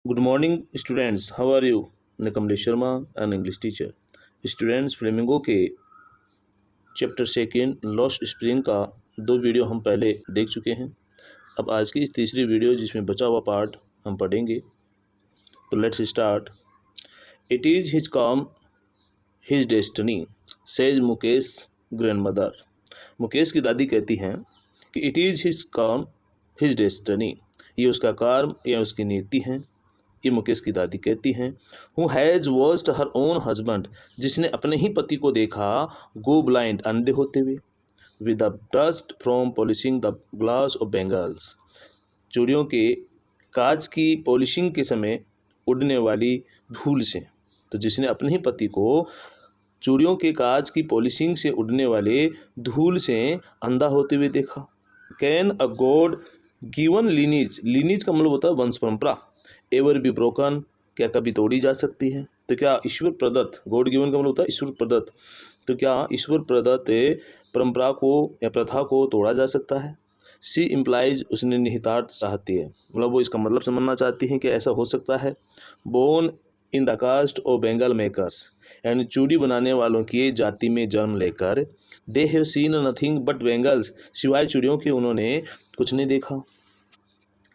Good morning, students. How are you? मैं Kamlesh Sharma, an English teacher. Students, flamingo के chapter second lost spring का 2 video हम पहले देख चुके हैं। अब आज की इस तीसरी वीडियो जिसमें बचा हुआ पार्ट हम पढ़ेंगे। तो let's start. It is his calm his destiny says Mukesh grandmother. Mukesh की दादी कहती हैं कि it is his calm his destiny, ये उसका कर्म या उसकी नीति है। ये मुकेश की दादी कहती हैं। Who has watched her own husband, जिसने अपने ही पति को देखा गो ब्लाइंड, अंधे होते हुए, with the dust from polishing the glass of bangles, चूड़ियों के कांच की पॉलिशिंग के समय उड़ने वाली धूल से। तो जिसने अपने ही पति को चूड़ियों के कांच की पॉलिशिंग से उड़ने वाले धूल से अंधा होते हुए देखा। कैन अ गॉड गिवन लीनीज, लीनीज का मतलब होता है वंश परंपरा, एवर बी ब्रोकन, क्या कभी तोड़ी जा सकती है? तो क्या ईश्वर प्रदत्त, गॉड गिवन का मतलब होता है ईश्वर प्रदत्त, तो क्या ईश्वर प्रदत्त परंपरा को या प्रथा को तोड़ा जा सकता है? सी इम्प्लाइज, उसने निहितार्थ चाहती है, मतलब वो इसका मतलब समझना चाहती हैं कि ऐसा हो सकता है। Born in the caste of bangle makers, यानी चूड़ी बनाने वालों की जाति में जन्म लेकर, they have seen nothing but bangles, सिवाय चूड़ियों के उन्होंने कुछ नहीं देखा।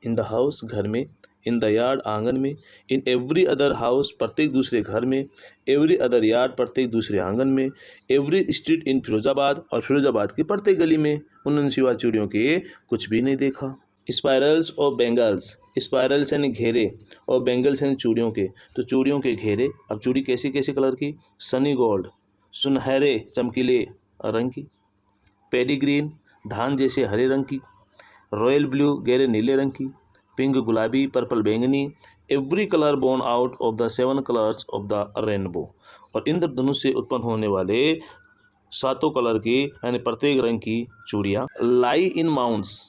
इन द हाउस, घर में, इन द यार्ड, आंगन में, इन एवरी अदर हाउस, प्रत्येक दूसरे घर में, एवरी अदर यार्ड, प्रत्येक दूसरे आंगन में, एवरी स्ट्रीट इन फिरोजाबाद, और फिरोजाबाद की प्रत्येक गली में उन्होंने सिवा चूड़ियों के कुछ भी नहीं देखा। स्पायरल्स और बेंगल्स, स्पायरल्स यानी घेरे और बेंगल्स यानी चूड़ियों के, तो चूड़ियों के घेरे। अब चूड़ी कैसी कैसी कलर की? सनी गोल्ड, सुनहरे चमकीले रंग की, पेडिग्रीन, धान जैसे हरे रंग की, रॉयल ब्लू, गहरे नीले रंग की, पिंक गुलाबी, पर्पल बैंगनी, every colour born out of the 7 colours of the rainbow, और इंद्रधनुष से उत्पन्न होने वाले 7 कलर की यानी प्रत्येक रंग की चूड़ियाँ। लाई इन माउंट्स,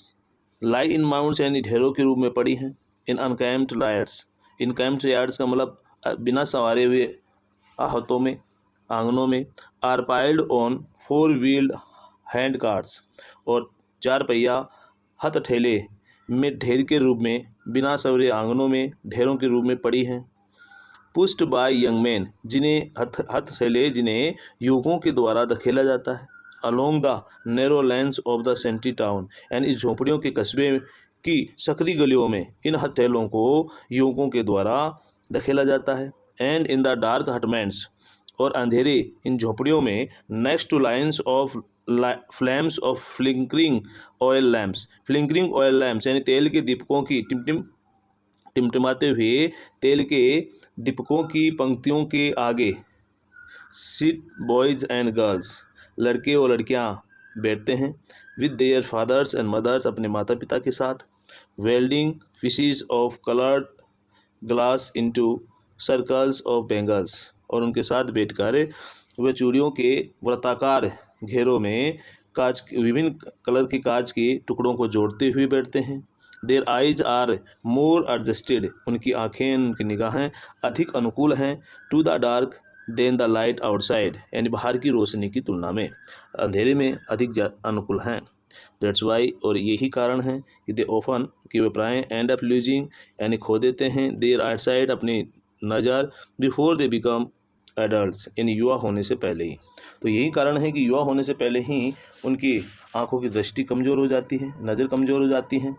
लाई इन माउंट्स यानी ढेरों के रूप में पड़ी हैं। इन अनकैम्प्ड यार्ड्स, इनकैम्प्ड यार्ड्स का मतलब बिना संवारे हुए आहतों में, आंगनों में। Are piled on 4 wheeled hand carts, और 4 पहिया हथठेले में ढेर के रूप में बिना सवरे आंगनों में ढेरों के रूप में पड़ी हैं। पुस्ट बाय यंग मैन, जिन्हें हथठेले जिन्हें युवकों के द्वारा धकेला जाता है। Along the narrow lines of the sentry town, यानी इस झोपड़ियों के कस्बे की सकरी गलियों में इन हथेलों को युवकों के द्वारा धकेला जाता है। And in the dark hutments, और अंधेरे इन झोपड़ियों में, next to lines of flames of flickering oil lamps, flickering oil lamps यानी तेल के दीपकों की टिमटिमाते हुए तेल के दीपकों की पंक्तियों के आगे, सिट बॉयज एंड गर्ल्स, लड़के और लड़कियां बैठते हैं, with their fathers and mothers, अपने माता पिता के साथ। Welding pieces of coloured glass into circles of bangles, और उनके साथ बैठकर वे चूड़ियों के वृत्ताकार घेरों में विभिन्न कलर के कांच के टुकड़ों को जोड़ते हुए बैठते हैं। Their eyes are more adjusted, उनकी आँखें, उनकी निगाहें अधिक अनुकूल हैं, to the dark than the light outside, यानी बाहर की रोशनी की तुलना में अंधेरे में अधिक अनुकूल हैं। दैट्स वाई, और यही कारण है कि दे ओफन, कि वे प्राय एंड अप लूजिंग, यानी खो देते हैं, देयर आउटसाइड, अपनी नज़र, बिफोर दे बिकम एडल्ट्स, यानी युवा होने से पहले ही। तो यही कारण है कि युवा होने से पहले ही उनकी आंखों की दृष्टि कमज़ोर हो जाती है, नज़र कमज़ोर हो जाती है।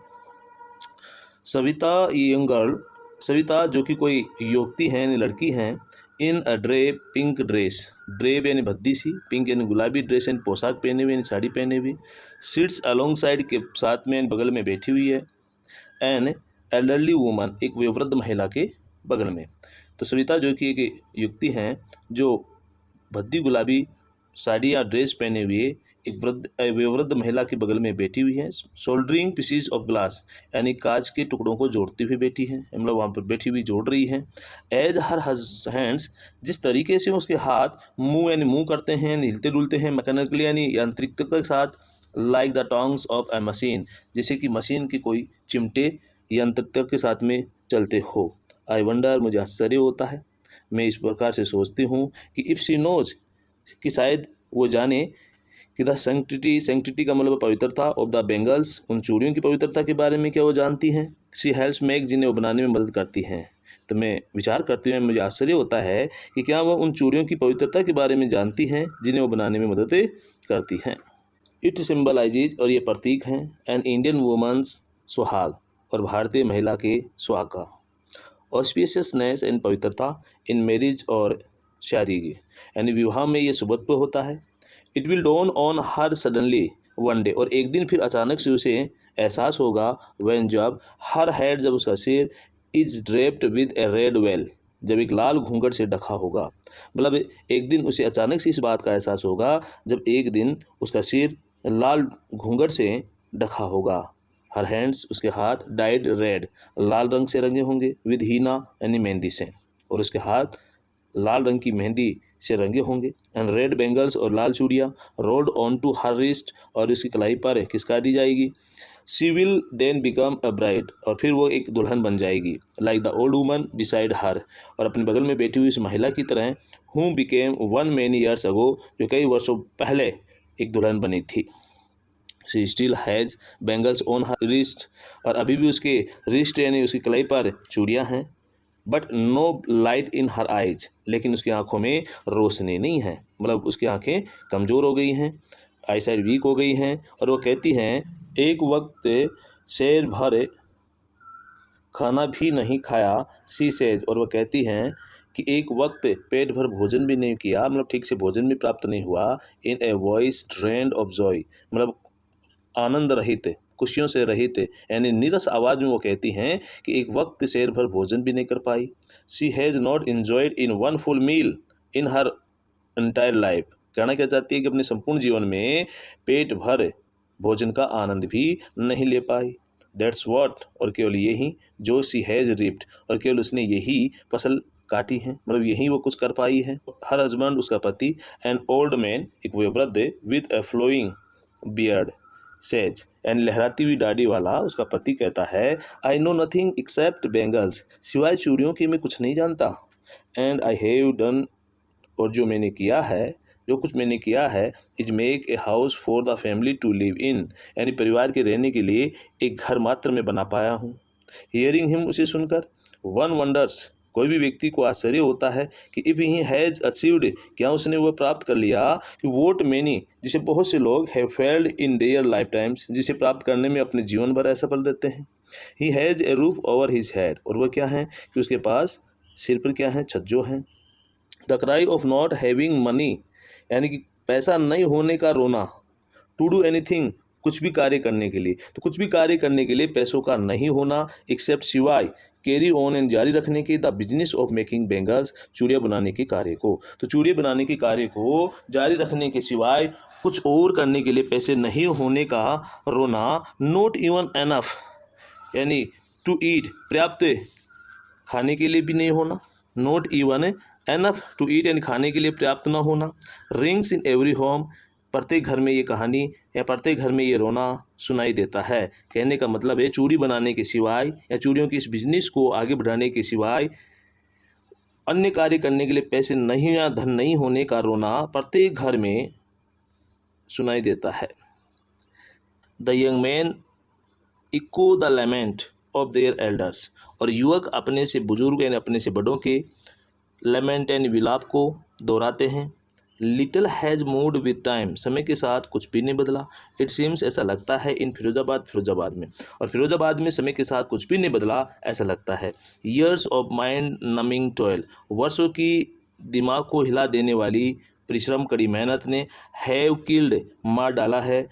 सविता यंग गर्ल, सविता जो कि कोई युवती है यानी लड़की हैं, इन अ ड्रेप पिंक ड्रेस, ड्रेप यानी भद्दी सी, पिंक यानी गुलाबी ड्रेस यानी पोशाक पहने हुए, यानी साड़ी पहने हुई, सिट्स अलोंग साइड के साथ में बगल में बैठी हुई है, एन एल्डरली वुमन, एक वयोवृद्ध महिला के बगल में। तो सविता जो कि एक युवती हैं जो भद्दी गुलाबी साड़ी या ड्रेस पहने हुए एक वयोवृद्ध महिला के बगल में बैठी हुई है। सोल्डरिंग पीसीज ऑफ ग्लास, यानी कांच के टुकड़ों को जोड़ती हुई बैठी हैं, मतलब वहाँ पर बैठी हुई जोड़ रही हैं। एज हर हैंड्स, जिस तरीके से उसके हाथ मूव यानी मूव करते हैं, हिलते डुलते हैं, मैकेनिकली यानी यांत्रिकता के साथ, like the tongs of A machine, जैसे कि मशीन के कोई चिमटे यांत्रिकता के साथ में चलते हो। आई वंडर, मुझे आश्चर्य होता है, मैं इस प्रकार से सोचती हूँ कि इफ शी नोज, कि शायद वो जाने कि द सेंक्टिटी, सेंक्टिटी का मतलब पवित्रता, ऑफ द बेंगल्स, उन चूड़ियों की पवित्रता के बारे में क्या वो जानती हैं। शी हेल्प्स मेक, जिन्हें वो बनाने में मदद करती हैं। तो मैं विचार करते हुए मुझे आश्चर्य होता है कि क्या वह उन चूड़ियों की पवित्रता के बारे में जानती हैं जिन्हें वो बनाने में मदद करती हैं। इट सिंबलाइजेज, और ये प्रतीक हैं, एन इंडियन वुमन्स सुहाग, और भारतीय महिला के सुहाग का, ऑस्पिशियसनेस एंड पवित्रता इन मैरिज, और शादी की यानी विवाह में ये शुभत्व होता है। It will dawn on her suddenly one day, और एक दिन फिर अचानक से उसे एहसास होगा, व्हेन जब हर हेड, जब उसका सिर, is draped with A red well, जब एक लाल घूंघट से ढका होगा। मतलब एक दिन उसे अचानक से इस बात का एहसास होगा जब एक दिन उसका सिर लाल घूंघट से ढका होगा। हर हैंड्स, उसके हाथ, डाइड रेड, लाल रंग से रंगे होंगे, विद हीना यानी मेहंदी से, और उसके हाथ लाल रंग की मेहंदी से रंगे होंगे। एंड रेड बेंगल्स, और लाल चूड़ियाँ, rolled on to her wrist, और उसकी कलाई पर खिसका दी जाएगी। She will then become a bride, और फिर वो एक दुल्हन बन जाएगी। Like the old woman beside her, और अपने बगल में बैठी हुई इस महिला की तरह, who became one many years ago, जो कई वर्षों पहले एक दुल्हन बनी थी। She still has bangles on her wrist, और अभी भी उसके रिस्ट यानी उसकी कलाई पर चूड़ियाँ हैं। But no light in her eyes, लेकिन उसकी आंखों में रोशनी नहीं है, मतलब उसकी आंखें कमज़ोर हो गई हैं, आई साइड वीक हो गई हैं। और वो कहती हैं, एक वक्त शेर भर खाना भी नहीं खाया, सी सेज, और वह कहती हैं कि एक वक्त पेट भर भोजन भी नहीं किया, मतलब ठीक से भोजन भी प्राप्त नहीं हुआ। In a voice drained of joy, मतलब आनंद रहित, खुशियों से रहित, यानी नीरस आवाज़ में वो कहती हैं कि एक वक्त शेर भर भोजन भी नहीं कर पाई। She has not enjoyed in one full meal in her entire life, कहना क्या चाहती है कि अपने संपूर्ण जीवन में पेट भर भोजन का आनंद भी नहीं ले पाई। दैट्स वॉट, और केवल यही जो शी हैज़ रिप्ड, और केवल उसने यही फसल काटी है, मतलब यही वो कुछ कर पाई है। हर हस्बैंड, उसका पति, एन ओल्ड मैन, एक वृद्ध, with a flowing beard says, and लहराती हुई दाढ़ी वाला उसका पति कहता है, I know nothing except bangles, सिवाय चूड़ियों के मैं कुछ नहीं जानता। एंड आई हैव डन, और जो मैंने किया है, जो कुछ मैंने किया है, is make a house for the family to live in, यानी परिवार के रहने के लिए एक घर मात्र में बना पाया हूँ। हियरिंग हिम, उसे सुनकर, वन वंडर्स, कोई भी व्यक्ति को आश्चर्य होता है कि इफ ही हैज़ अचीव्ड, क्या उसने वह प्राप्त कर लिया कि वोट मैनी, जिसे बहुत से लोग have failed in their life times, जिसे प्राप्त करने में अपने जीवन भर असफल रहते हैं। He has a roof over his head, और वह क्या है कि उसके पास सिर पर क्या है, छज्जो है। The cry of not having money, यानी कि पैसा नहीं होने का रोना। टू डू एनीथिंग, कुछ भी कार्य करने के लिए, तो कुछ भी कार्य करने के लिए पैसों का नहीं होना, एक्सेप्ट सिवाय कैरी ऑन एंड जारी रखने के, the business of making bangles, चूड़ियाँ बनाने के कार्य को। तो चूड़ियाँ बनाने के कार्य को जारी रखने के सिवाय कुछ और करने के लिए पैसे नहीं होने का रोना। नॉट इवन एनफ, यानी टू ईट, पर्याप्त खाने के लिए भी नहीं होना। Not even enough to eat, यानी खाने के लिए पर्याप्त ना होना। रिंग्स इन एवरी होम, प्रत्येक घर में ये कहानी या प्रत्येक घर में ये रोना सुनाई देता है। कहने का मतलब है चूड़ी बनाने के सिवाय या चूड़ियों की इस बिजनेस को आगे बढ़ाने के सिवाय अन्य कार्य करने के लिए पैसे नहीं या धन नहीं होने का रोना प्रत्येक घर में सुनाई देता है। The young man echo the lament of their elders, और युवक अपने से बुजुर्ग यानी अपने से बड़ों के लेमेंट यानी विलाप को दोहराते हैं। Little has moved with time, समय के साथ कुछ भी नहीं बदला। इट सीम्स, ऐसा लगता है, इन फिरोजाबाद में, और फिरोजाबाद में समय के साथ कुछ भी नहीं बदला ऐसा लगता है। Years of mind numbing toil, वर्षों की दिमाग को हिला देने वाली परिश्रम, कड़ी मेहनत ने हैव किल्ड, मार डाला है,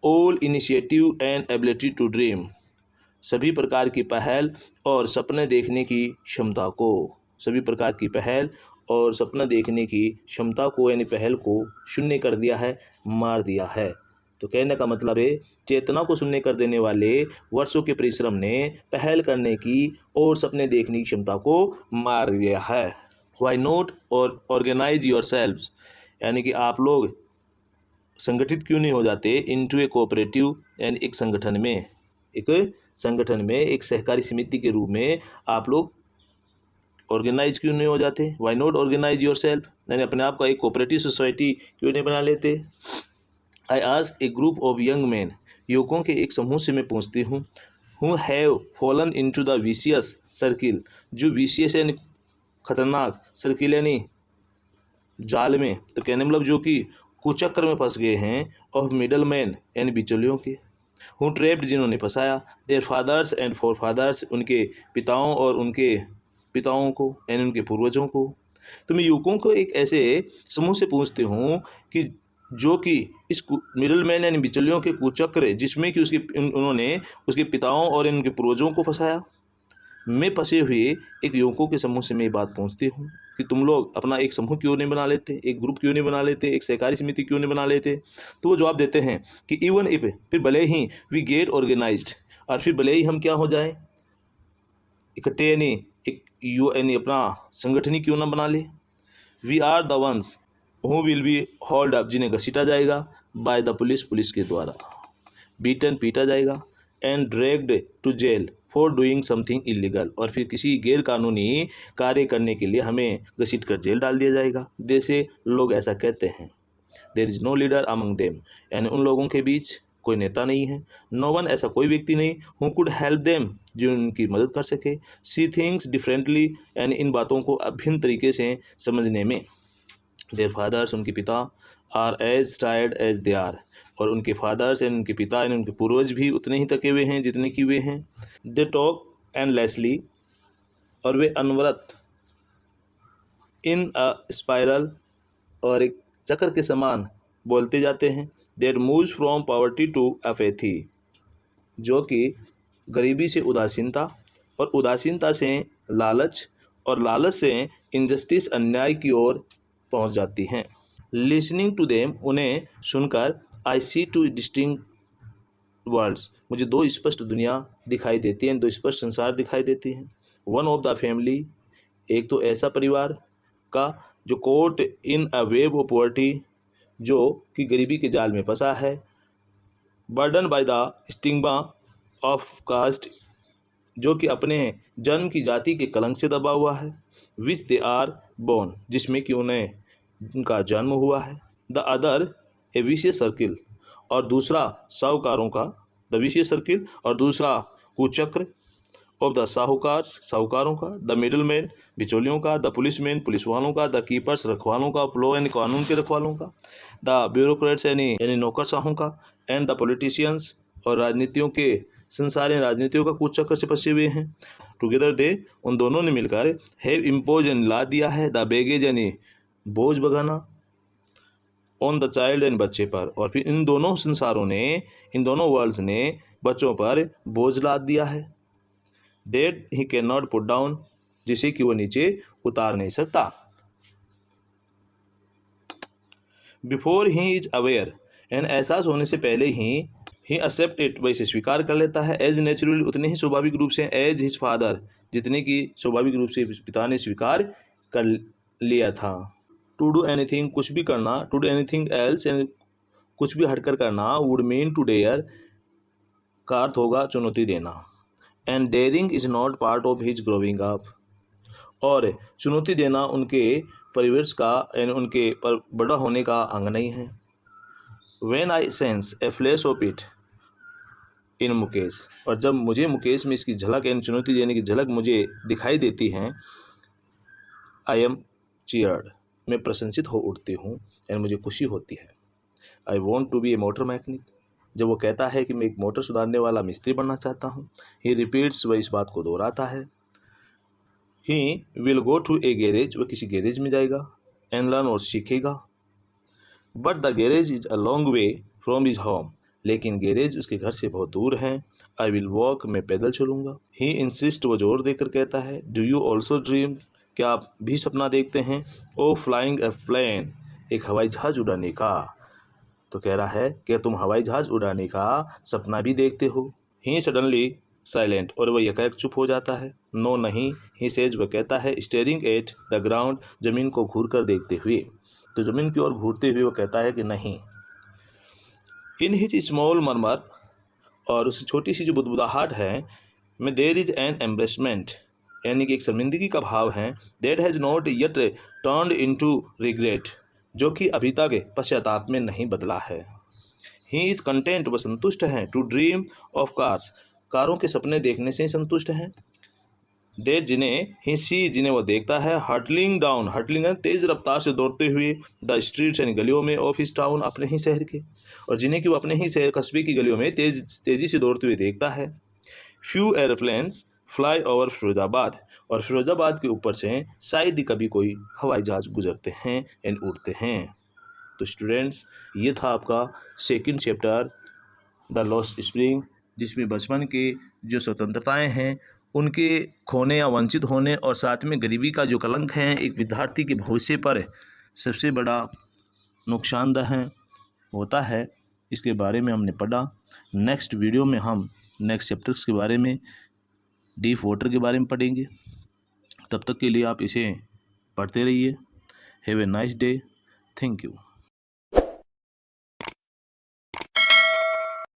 all initiative and ability to dream, सभी प्रकार की पहल और सपने देखने की क्षमता को, सभी प्रकार की पहल और सपना देखने की क्षमता को यानी पहल को शून्य कर दिया है, मार दिया है। तो कहने का मतलब है चेतना को शून्य कर देने वाले वर्षों के परिश्रम ने पहल करने की और सपने देखने की क्षमता को मार दिया है। वाई नॉट और ऑर्गेनाइज योर सेल्व्स, यानी कि आप लोग संगठित क्यों नहीं हो जाते इनटू ए कोऑपरेटिव, यानी एक संगठन में एक सहकारी समिति के रूप में आप लोग ऑर्गेनाइज क्यों नहीं हो जाते। Why not organise yourself, यानी अपने आप का एक कोऑपरेटिव सोसाइटी क्यों नहीं बना लेते। I ask A group of young man, युवकों के एक समूह से मैं पूछती हूँ, who have fallen into the vicious circle, जो विशियस यानी खतरनाक, सर्किल यानी जाल में, तो कहने मतलब जो कि कुचक्र में फंस गए हैं, ऑफ मिडल मैन यानी बिचौलियों के, हु ट्रेप्ड जिन्होंने फंसाया, their fathers and forefathers, उनके पिताओं और उनके पिताओं को यानी उनके पूर्वजों को। तो मैं युवकों को एक ऐसे समूह से पूछती हूँ कि जो कि इस मिडल मैन यानी बिचौलियों के कुचक्र जिसमें कि उन्होंने उसके पिताओं और उनके पूर्वजों को फंसाया, में फंसे हुए एक युवकों के समूह से मैं ये बात पूछती हूँ कि तुम लोग अपना एक समूह क्यों नहीं बना लेते, एक ग्रुप क्यों नहीं बना लेते, एक सहकारी समिति क्यों नहीं बना लेते। तो वो जवाब देते हैं कि इवन इफ, फिर भले ही वी गेट ऑर्गेनाइज्ड, और फिर भले ही हम क्या हो जाएं, इकट्ठे यानी एक यानी अपना संगठन ही क्यों ना बना ले, we are the ones who will be hold up, जिन्हें घसीटा जाएगा, बाय द पुलिस, पुलिस के द्वारा बीटन, पीटा जाएगा, and dragged to jail for doing something illegal, और फिर किसी गैर कानूनी कार्य करने के लिए हमें घसीट कर जेल डाल दिया जाएगा। जैसे लोग ऐसा कहते हैं, there is no leader among them, यानी उन लोगों के बीच कोई नेता नहीं है, नो वन, ऐसा कोई व्यक्ति नहीं, हु कुड हेल्प देम, जो उनकी मदद कर सके, सी थिंग्स डिफरेंटली, यानी इन बातों को अभिन्न तरीके से समझने में, देयर फादर्स, उनके पिता, are as tired as they are, और उनके फादर्स एंड उनके पिता एंड उनके पूर्वज भी उतने ही थके हुए हैं जितने कि वे हैं, दे टॉक एंडलेसली, और वे अनवरत, इन अ स्पाइरल, और एक चक्र के समान बोलते जाते हैं, that moves from poverty to apathy, जो कि गरीबी से उदासीनता, और उदासीनता से लालच, और लालच से इनजस्टिस, अन्याय की ओर पहुंच जाती हैं। लिसनिंग टू देम, उन्हें सुनकर, आई सी टू डिस्टिंक्ट वर्ल्ड्स, मुझे दो स्पष्ट दुनिया दिखाई देती है, दो स्पष्ट संसार दिखाई देती हैं। वन ऑफ द फैमिली, एक तो ऐसा परिवार का जो caught in a wave of poverty, जो कि गरीबी के जाल में फंसा है, burden by the stigma of caste, जो कि अपने जन्म की जाति के कलंक से दबा हुआ है, विच दे आर बोर्न, जिसमें कि उन्हें उनका जन्म हुआ है, the other A vicious circle, और दूसरा साहूकारों का, द विशियस सर्किल, और दूसरा कुचक्र ऑफ द साहूकारों का, द मिडल मैन, बिचौलियों का, द पुलिस मैन, पुलिस वालों का, द कीपर्स, रखवालों का, लॉ यानी कानून के रखवालों का, द ब्यूरोक्रेट्स यानी नौकरशाहों का, एंड द पॉलिटिशियंस, और राजनीतियों के संसार राजनीतियों का कुचक्र से फंसे हुए हैं। टुगेदर दे, उन दोनों ने मिलकर, हैव इम्पोज यानी ला दिया है, द बैगेज यानी बोझ भगाना, ऑन द चाइल्ड यानी बच्चे पर, और फिर इन दोनों संसारों ने, इन दोनों वर्ल्ड्स ने बच्चों पर बोझ लाद दिया है, that he can not put down, जिसे कि वो नीचे उतार नहीं सकता। Before he is aware, and एहसास होने से पहले ही एक्सेप्ट इट, वैसे स्वीकार कर लेता है, एज नेचुरली, उतने ही स्वाभाविक रूप से, एज हिज फादर, जितने की स्वाभाविक रूप से पिता ने स्वीकार कर लिया था। टू डू एनीथिंग, कुछ भी करना, टू डू एनीथिंग एल्स, कुछ भी हटकर करना, वुड मीन टू डेयर, का अर्थ होगा चुनौती देना, and daring is not part of his growing up, और चुनौती देना उनके परिवेश का यानी उनके पर बड़ा होने का अंग नहीं है। When I sense A flash of it in Mukesh, और जब मुझे मुकेश में इसकी झलक यानी चुनौती देने की झलक मुझे दिखाई देती है, आई एम चीयर्ड, मैं प्रशंसित हो उठती हूँ, यानी मुझे खुशी होती है। I want to be a motor mechanic, जब वो कहता है कि मैं एक मोटर सुधारने वाला मिस्त्री बनना चाहता हूँ, ही रिपीट्स, वह इस बात को दोहराता है, he will go to a garage, वह किसी गैरेज में जाएगा, एंड लर्न, और सीखेगा, but the garage is a long way from his home, लेकिन गैरेज उसके घर से बहुत दूर है, आई विल वॉक, मैं पैदल चलूँगा, ही इंसिस्ट, वो जोर देकर कहता है, डू यू ऑल्सो ड्रीम, क्या आप भी सपना देखते हैं, ओ फ्लाइंग ए प्लेन, एक हवाई जहाज उड़ाने का, तो कह रहा है कि तुम हवाई जहाज उड़ाने का सपना भी देखते हो। ही सडनली साइलेंट, और वह एकाएक चुप हो जाता है, नो नहीं, ही सेज, वह कहता है, स्टेयरिंग एट द ग्राउंड, जमीन को घूर कर देखते हुए, तो जमीन की ओर घूरते हुए वो कहता है कि नहीं। इन हिज स्मॉल मरमर, और उसकी छोटी सी जो बुदबुदाहट है, में देर इज एन एम्ब्रेसमेंट, यानी कि एक शर्मिंदगी का भाव है, that has not yet turned into regret, जो कि अभी तक पश्चाताप में नहीं बदला है। ही इज़ कंटेंट, वह संतुष्ट हैं, टू ड्रीम ऑफ कार्स, कारों के सपने देखने से ही संतुष्ट हैं। दे जिन्हें ही सी जिन्हें वो देखता है, हर्टलिंग डाउन, हर्टलिंग है तेज रफ्तार से दौड़ते हुए, द स्ट्रीट्स यानी गलियों में, ऑफ हिज टाउन अपने ही शहर के, और जिन्हें कि वो अपने ही शहर कस्बे की गलियों में तेजी से दौड़ते हुए देखता है। Few aeroplanes fly over Firozabad, और फिरोजाबाद के ऊपर से शायद ही कभी कोई हवाई जहाज गुजरते हैं एंड उड़ते हैं। तो स्टूडेंट्स, ये था आपका second chapter the lost spring, जिसमें बचपन के जो स्वतंत्रताएं हैं उनके खोने या वंचित होने, और साथ में गरीबी का जो कलंक है एक विद्यार्थी के भविष्य पर सबसे बड़ा नुकसानदेह होता है, इसके बारे में हमने पढ़ा। नेक्स्ट वीडियो में हम नेक्स्ट चैप्टर्स के बारे में, डीप वाटर के बारे में पढ़ेंगे। तब तक के लिए आप इसे पढ़ते रहिए। Have a nice day. Thank you.